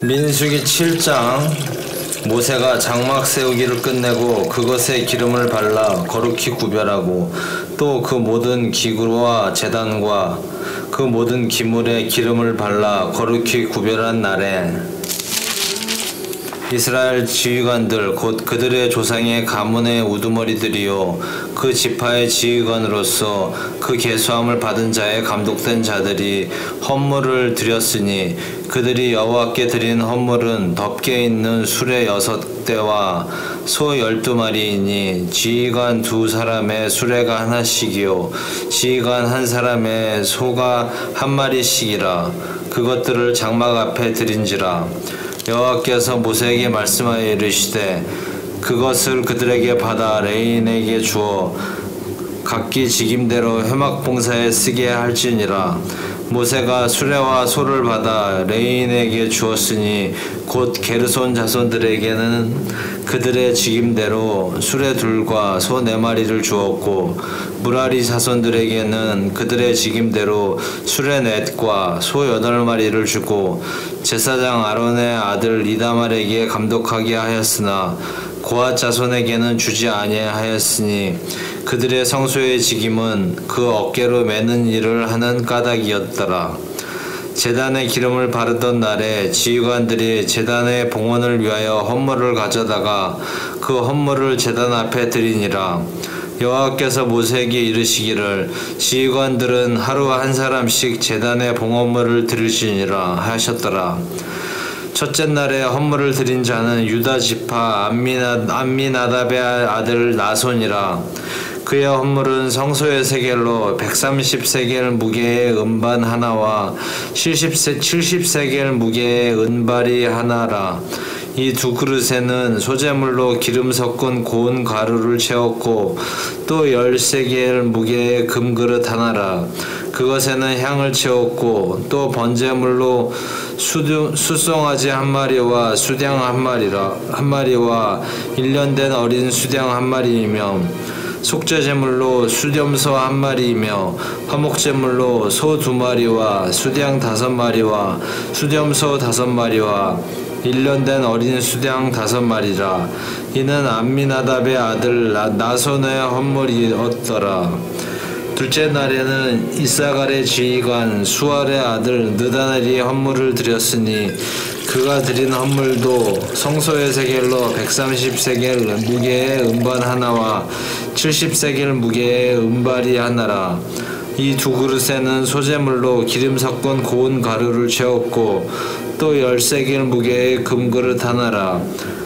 민수기 7장. 모세가 장막 세우기를 끝내고 그것에 기름을 발라 거룩히 구별하고 또 그 모든 기구와 제단과 그 모든 기물에 기름을 발라 거룩히 구별한 날에 이스라엘 지휘관들 곧 그들의 조상의 가문의 우두머리들이요 그 지파의 지휘관으로서 그 계수함을 받은 자의 감독된 자들이 헌물을 드렸으니 그들이 여호와께 드린 헌물은 덮개 있는 수레 6대와 소 12마리이니 지휘관 2사람의 수레가 하나씩이요 지휘관 1사람의 소가 1마리씩이라. 그것들을 장막 앞에 드린지라. 여호와께서 모세에게 말씀하여 이르시되 그것을 그들에게 받아 레인에게 주어 각기 직임대로 회막봉사에 쓰게 할지니라. 모세가 수레와 소를 받아 레인에게 주었으니 곧 게르손 자손들에게는 그들의 직임대로 수레 2과 소 4마리를 주었고 무라리 자손들에게는 그들의 직임대로 수레 4과 소 8마리를 주고 제사장 아론의 아들 이다말에게 감독하게 하였으나 고앗 자손에게는 주지 아니하였으니 그들의 성소의 직임은 그 어깨로 매는 일을 하는 까닭이었더라. 제단에 기름을 바르던 날에 지휘관들이 제단의 봉헌을 위하여 헌물을 가져다가 그 헌물을 제단 앞에 드리니라. 여호와께서 모세에게 이르시기를 지휘관들은 하루 1사람씩 제단의 봉헌물을 드리시니라 하셨더라. 첫째 날에 헌물을 드린 자는 유다 지파 암미나답의 아들 나손이라. 그의 헌물은 성소의 세겔로 130세겔 무게의 은반 하나와 70세겔 무게의 은발이 하나라. 이 2그릇에는 소재물로 기름 섞은 고운 가루를 채웠고 또 10세겔 무게의 금그릇 하나라. 그것에는 향을 채웠고 또 번제물로 수송아지 1마리와 수량 1마리와 1년 된 어린 수량 1마리이며 속죄제물로 수렴소 1마리이며 화목제물로 소 2마리와 수량 5마리와 수렴소 5마리와 1년 된 어린 수량 5마리라. 이는 암미나답의 아들 나손의 헌물이었더라. 둘째 날에는 이사갈의 지휘관 수알의 아들 느다넬이 헌물을 드렸으니 그가 드린 헌물도 성소의 세겔로 130세겔 무게의 은반 하나와 70세겔 무게의 은발이 하나라. 이 2그릇에는 소재물로 기름 섞은 고운 가루를 채웠고 또 10세겔 무게의 금그릇 하나라.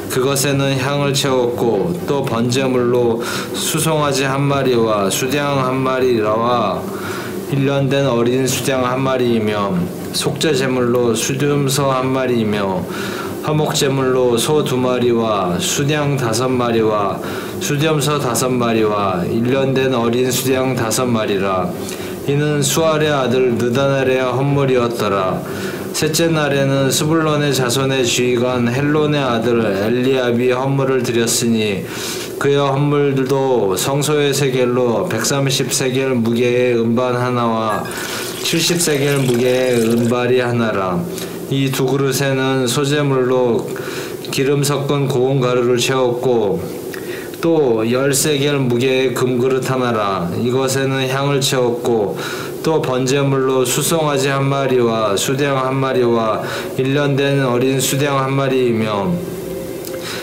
그것에는 향을 채웠고 또 번제물로 수송아지 1마리와 수량 1마리와 1년 된 어린 수량 1마리이며 속죄제물로 수렴소 1마리이며 화목제물로 소 2마리와 수량 5마리와 수렴소 5마리와 1년 된 어린 수량 5마리라. 이는 수알의 아들 느다넬의 헌물이었더라. 셋째 날에는 스불론의 자손의 지휘관 헬론의 아들 엘리압이 헌물을 드렸으니 그의 헌물들도 성소의 세겔로 130세겔 무게의 은반 하나와 70세겔 무게의 은발이 하나라. 이 2그릇에는 소재물로 기름 섞은 고운 가루를 채웠고 또 10세겔 무게의 금그릇 하나라. 이것에는 향을 채웠고 또 번제물로 수송아지 1마리와 수량 1마리와 1년 된 어린 수량 1마리이며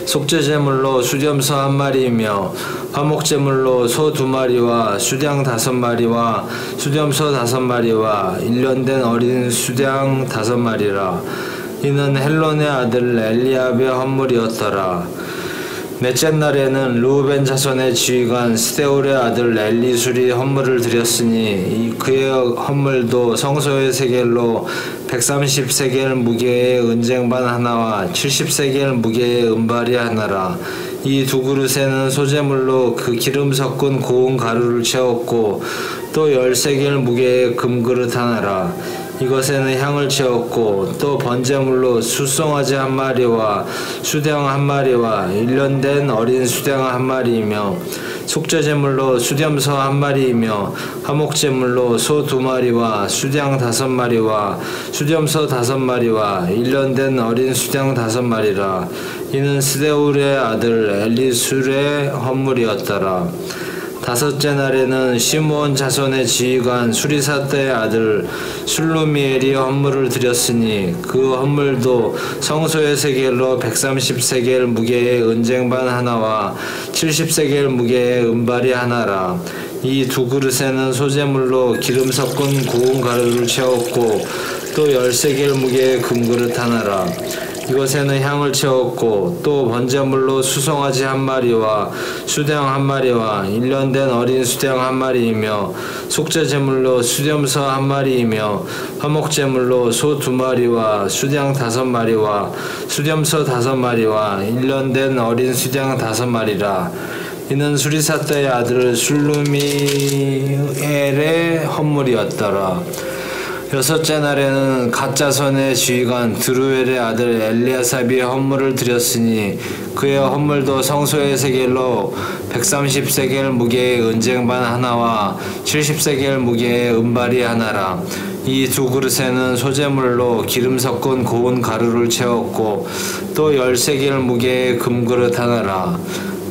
속죄제물로 수렴소 1마리이며 화목제물로 소 2마리와 수량 5마리와 수렴소 5마리와 1년 된 어린 수량 5마리라. 이는 헬론의 아들 엘리압의 헌물이었더라. 넷째 날에는 르우벤 자손의 지휘관 스데울의 아들 엘리술이 헌물을 드렸으니 그의 헌물도 성소의 세겔로 130세겔 무게의 은쟁반 하나와 70세겔 무게의 은발이 하나라. 이 2그릇에는 소재물로 그 기름 섞은 고운 가루를 채웠고 또 10세겔 무게의 금그릇 하나라. 이것에는 향을 채웠고 또 번제물로 숫송아지 한 마리와 수령 한 마리와 1년 된 어린 수령 한 마리이며 속죄제물로 수렴소 한 마리이며 화목제물로 소 2마리와 수령 5마리와 수렴소 5마리와 1년 된 어린 수령 5마리라. 이는 스데울의 아들 엘리술의 헌물이었더라. 다섯째 날에는 시므온 자손의 지휘관 수리사떼의 아들 술루미엘이 헌물을 드렸으니 그 헌물도 성소의 세겔로 130세겔 무게의 은쟁반 하나와 70세겔 무게의 은발이 하나라. 이 2그릇에는 소재물로 기름 섞은 구운 가루를 채웠고 또 10세겔 무게의 금그릇 하나라. 이것에는 향을 채웠고 또 번제물로 수송아지 한 마리와 수령 한 마리와 1년 된 어린 수령 한 마리이며 속죄제물로 수렴소 한 마리이며 화목제물로 소 2마리와 수령 5마리와 수렴소 5마리와 1년 된 어린 수령 5마리라. 이는 수리사떼의 아들 술루미엘의 헌물이었더라. 여섯째 날에는 갓자손의 지휘관 드루엘의 아들 엘리아삽이 헌물을 드렸으니 그의 헌물도 성소의 세겔로 130세겔 무게의 은쟁반 하나와 70세겔 무게의 은발이 하나라. 이 2그릇에는 소재물로 기름 섞은 고운 가루를 채웠고 또 10세겔 무게의 금그릇 하나라.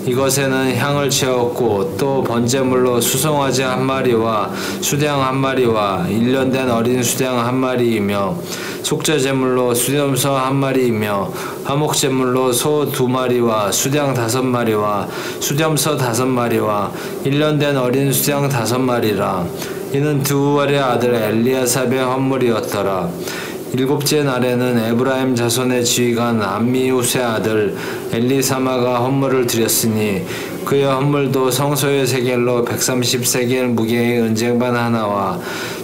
이것에는 향을 채웠고 또 번제물로 수송아지 한 마리와 수령 한 마리와 1년 된 어린 수령 한 마리이며 속죄제물로 수렴소 한 마리이며 화목제물로 소 2마리와 수령 5마리와 수렴소 5마리와 1년 된 어린 수령 5마리라. 이는 드우엘의 아들 엘리아삽의 헌물이었더라. 일곱째 날에는 에브라임 자손의 지휘관 암미우스의 아들 엘리사마가 헌물을 드렸으니 그의 헌물도 성소의 세겔로 130세겔 무게의 은쟁반 하나와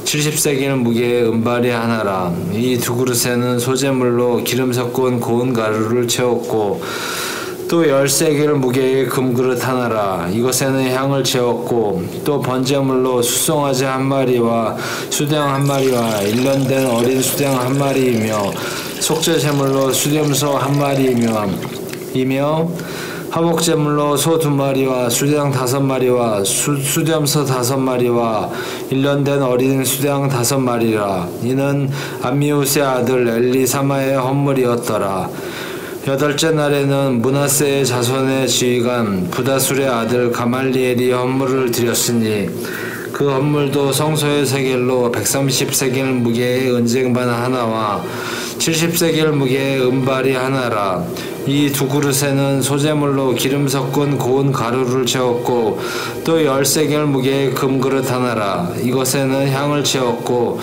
70세겔 무게의 은발이 하나라. 이 2그릇에는 소재물로 기름 섞은 고운 가루를 채웠고 또 10세겔 무게의 금그릇 하나라. 이것에는 향을 채웠고 또 번제물로 수송아지 한 마리와 수령 한 마리와 1년 된 어린 수령 한 마리이며 속죄제물로 수렴소 한 마리이며 화목제물로 소 2마리와 수령 5마리와 수렴소 5마리와 1년 된 어린 수령 5마리라. 이는 암미우스의 아들 엘리사마의 헌물이었더라. 여덟째 날에는 므낫세의 자손의 지휘관 부다술의 아들 가말리엘이 헌물을 드렸으니 그 헌물도 성소의 세겔로 130세겔 무게의 은쟁반 하나와 70세겔 무게의 은발이 하나라. 이 2그릇에는 소재물로 기름 섞은 고운 가루를 채웠고 또 10세겔 무게의 금그릇 하나라. 이것에는 향을 채웠고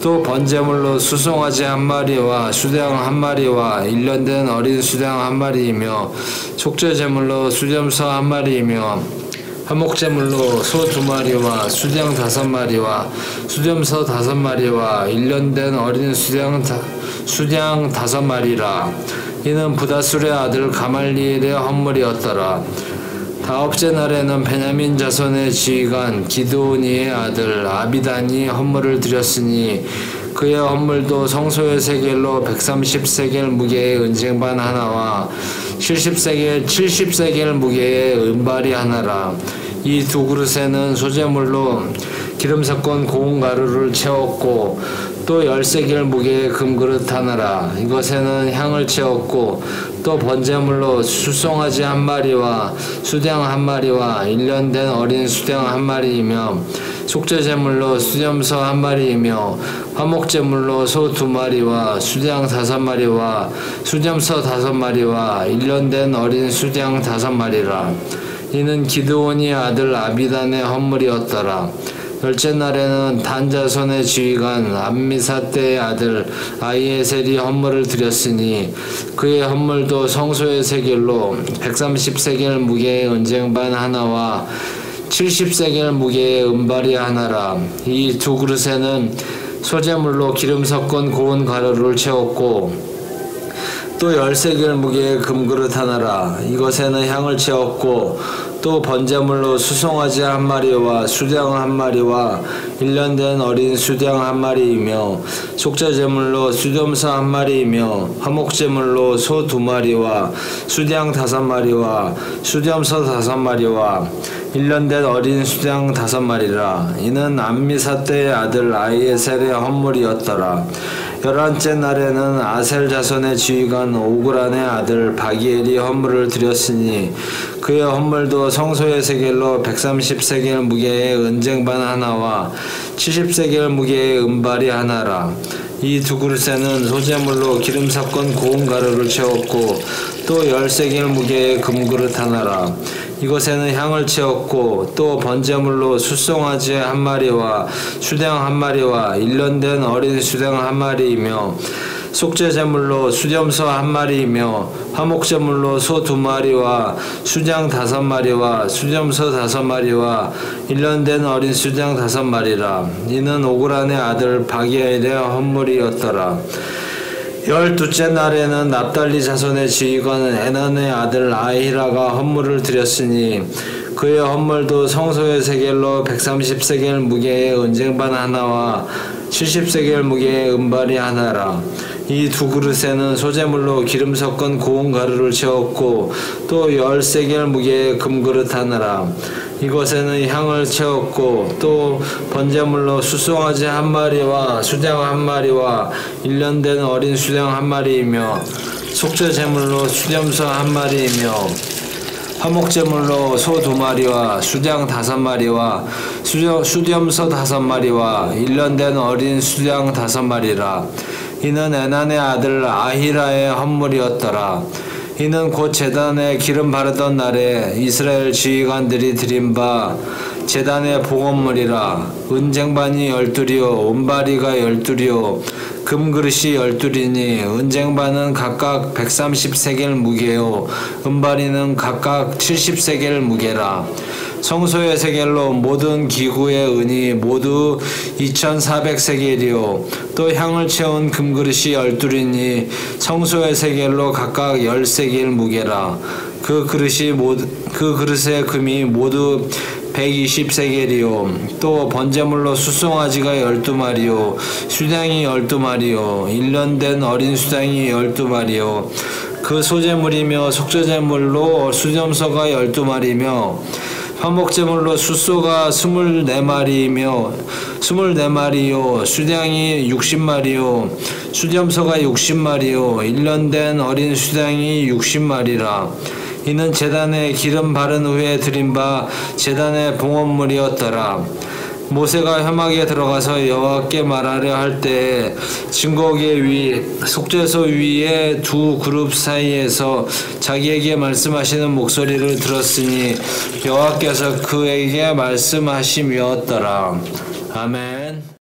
또 번제물로 수송아지 한 마리와 수령 한 마리와 1년 된 어린 수령 한 마리이며 속죄제물로 수렴소 한 마리이며 화목제물로 소 2마리와 수령 5마리와 수렴소 5마리와 1년 된 어린 수령 5마리라. 이는 부다술의 아들 가말리엘의 헌물이었더라. 다섯째 날에는 베냐민 자손의 지휘관 기드오니의 아들 아비단이 헌물을 드렸으니 그의 헌물도 성소의 세겔로 130세겔 무게의 은쟁반 하나와 70세겔 무게의 은발이 하나라. 이 2그릇에는 소재물로 기름 섞은 고운 가루를 채웠고 또 10세겔 무게의 금그릇 하나라. 이것에는 향을 채웠고 또 번제물로 수송아지 한 마리와 수령 한 마리와 1년 된 어린 수령 한 마리이며 속죄제물로 수렴소 한 마리이며 화목제물로 소 2마리와 수령 5마리와 수렴소 5마리와 1년 된 어린 수령 5마리라. 이는 기드온이 아들 아비단의 헌물이었더라. 열째 날에는 단 자손의 지휘관 암미사떼의 아들 아히에셀이 헌물을 드렸으니 그의 헌물도 성소의 세겔로 130세겔 무게의 은쟁반 하나와 70세겔 무게의 은발이 하나라. 이 2그릇에는 소재물로 기름 섞은 고운 가루를 채웠고 또 10세겔 무게의 금그릇 하나라. 이것에는 향을 채웠고 또 번제물로 수송아지 한 마리와 수장 한 마리와 1년 된 어린 수장 한 마리이며 속죄제물로 수염소 한 마리이며 화목제물로 소 2마리와 수장 5마리와 수염소 5마리와 1년 된 어린 수장 5마리라. 이는 암미사대의 아들 아히에셀의 헌물이었더라. 11째 날에는 아셀 자손의 지휘관 오그란의 아들 바기엘이 헌물을 드렸으니 그의 헌물도 성소의 세겔로 130세겔 무게의 은쟁반 하나와 70세겔 무게의 은발이 하나라. 이 두 그릇에는 소제물로 기름 섞은 고운 가루를 채웠고 또 10세겔 무게의 금그릇 하나라. 이것에는 향을 채웠고 또 번제물로 숫송아지 한 마리와 수장 한 마리와 1년 된 어린 수장 한 마리이며 속죄제물로 수염소 한 마리이며 화목제물로 소 2마리와 수장 5마리와 수염소 5마리와 1년 된 어린 수장 5마리라. 이는 오그란의 아들 바기엘의 헌물이었더라. 12째 날에는 납달리 자손의 지휘관 에난의 아들 아히라가 헌물을 드렸으니 그의 헌물도 성소의 세겔로 130세겔 무게의 은쟁반 하나와 70세겔 무게의 은발이 하나라. 이 두 그릇에는 소제물로 기름 섞은 고운 가루를 채웠고 또 10세겔 무게의 금그릇 하나라. 이것에는 향을 채웠고 또 번제물로 숫송아지 한 마리와 수장 한 마리와 1년 된 어린 수장 한 마리이며 속죄제물로 수염소 한 마리이며 화목제물로 소 2마리와 수장 5마리와 수염소 5마리와 1년 된 어린 수장 5마리라. 이는 에난의 아들 아히라의 헌물이었더라. 이는 곧 제단에 기름 바르던 날에 이스라엘 지휘관들이 드린 바 제단의 봉헌물이라. 은쟁반이 12리요 은바리가 12리요 금그릇이 12리니 은쟁반은 각각 130세겔 무게요 은바리는 각각 70세겔 무게라. 성소의 세겔로 모든 기구의 은이 모두 2400세겔이요 또 향을 채운 금그릇이 12리니 성소의 세겔로 각각 10세겔 무게라. 그 그릇의 금이 모두 120세겔이요 또 번제물로 숫송아지가 12마리요 수장이 12마리요 1년 된 어린 수장이 12마리요 그 소제물이며 속죄제물로 수염소가 12마리며 화목제물로 숫소가 24마리요 수장이 60마리요 수염소가 60마리요 1년 된 어린 수장이 60마리라. 이는 제단에 기름 바른 후에 드린 바 제단의 봉헌물이었더라. 모세가 회막에 들어가서 여호와께 말하려 할 때에 증거계 위 속죄소 위에 두 그룹 사이에서 자기에게 말씀하시는 목소리를 들었으니 여호와께서 그에게 말씀하심이었더라. 아멘.